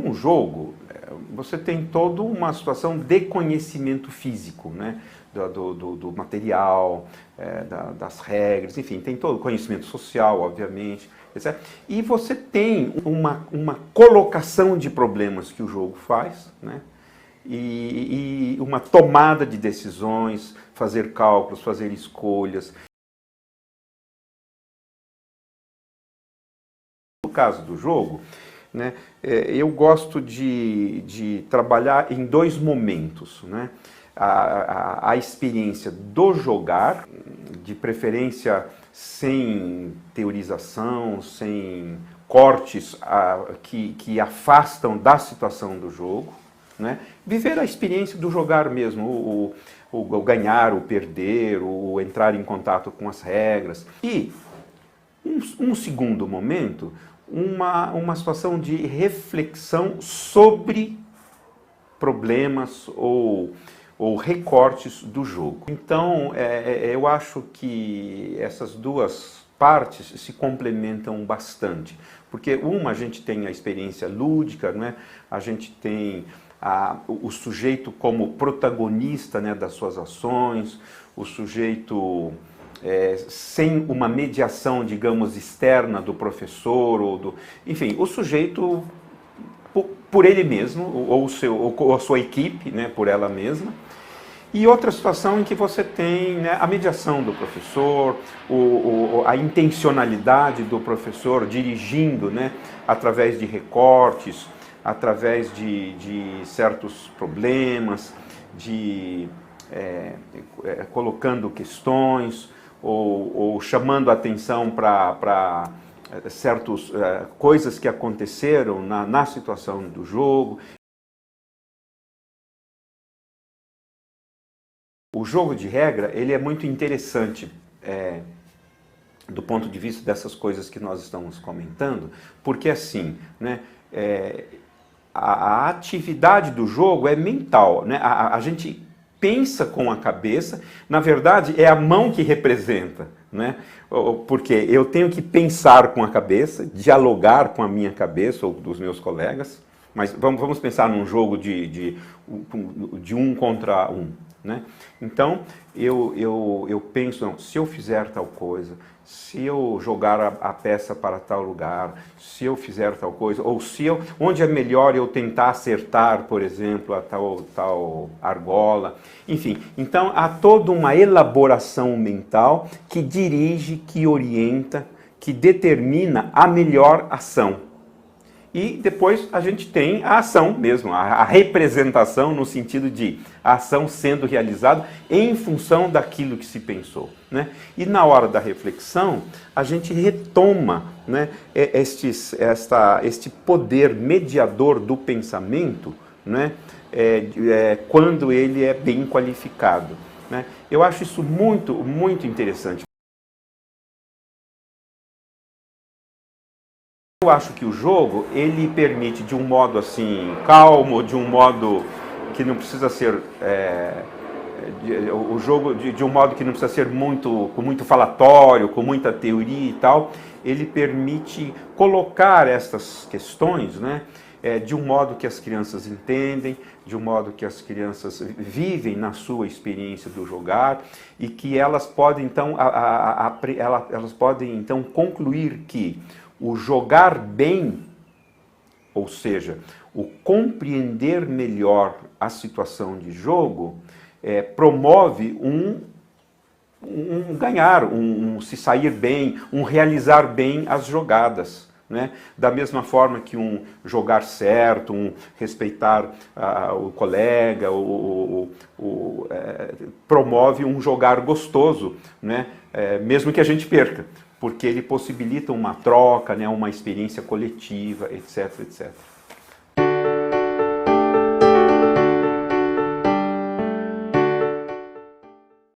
um jogo, você tem toda uma situação de conhecimento físico, né? Do material, das regras, enfim, tem todo o conhecimento social, obviamente, etc. E você tem uma colocação de problemas que o jogo faz, né? E uma tomada de decisões, fazer cálculos, fazer escolhas. No caso do jogo, né, eu gosto de trabalhar em dois momentos, né? A experiência do jogar, de preferência sem teorização, sem cortes que afastam da situação do jogo, né? Viver a experiência do jogar mesmo, o ganhar, o perder, o entrar em contato com as regras. E um segundo momento, uma situação de reflexão sobre problemas ou recortes do jogo. Então, eu acho que essas duas partes se complementam bastante, porque a gente tem a experiência lúdica, né? A gente tem o sujeito como protagonista, né, das suas ações, o sujeito sem uma mediação, digamos, externa do professor, enfim, o sujeito por ele mesmo, ou a sua equipe, né, por ela mesma. E outra situação em que você tem, né, a mediação do professor, a intencionalidade do professor dirigindo, né, através de recortes, através de certos problemas, colocando questões, ou chamando a atenção para certas coisas que aconteceram na situação do jogo. O jogo de regra, ele é muito interessante do ponto de vista dessas coisas que nós estamos comentando, porque assim, né, a atividade do jogo é mental, né? A gente pensa com a cabeça, na verdade é a mão que representa, né? Porque eu tenho que pensar com a cabeça, dialogar com a minha cabeça ou dos meus colegas, mas vamos pensar num jogo de um contra um, né? Então eu penso, não, se eu fizer tal coisa, se eu jogar a peça para tal lugar, se eu fizer tal coisa, ou onde é melhor eu tentar acertar, por exemplo, a tal argola, enfim. Então há toda uma elaboração mental que dirige, que orienta, que determina a melhor ação. E depois a gente tem a ação mesmo, a representação no sentido de a ação sendo realizada em função daquilo que se pensou, né? E na hora da reflexão, a gente retoma, né, este poder mediador do pensamento, né, quando ele é bem qualificado, né? Eu acho isso muito, muito interessante. Eu acho que o jogo, ele permite de um modo assim, calmo, de um modo que não precisa ser, o jogo de um modo que não precisa ser com muito falatório, com muita teoria e tal, ele permite colocar essas questões, né, de um modo que as crianças entendem, de um modo que as crianças vivem na sua experiência do jogar e que elas podem então, elas podem então concluir que o jogar bem, ou seja, o compreender melhor a situação de jogo, promove um ganhar, se sair bem, um bem as jogadas, né? Da mesma forma que um jogar certo, um respeitar o colega, promove um jogar gostoso, né? Mesmo que a gente perca, porque ele possibilita uma troca, né, uma experiência coletiva, etc, etc.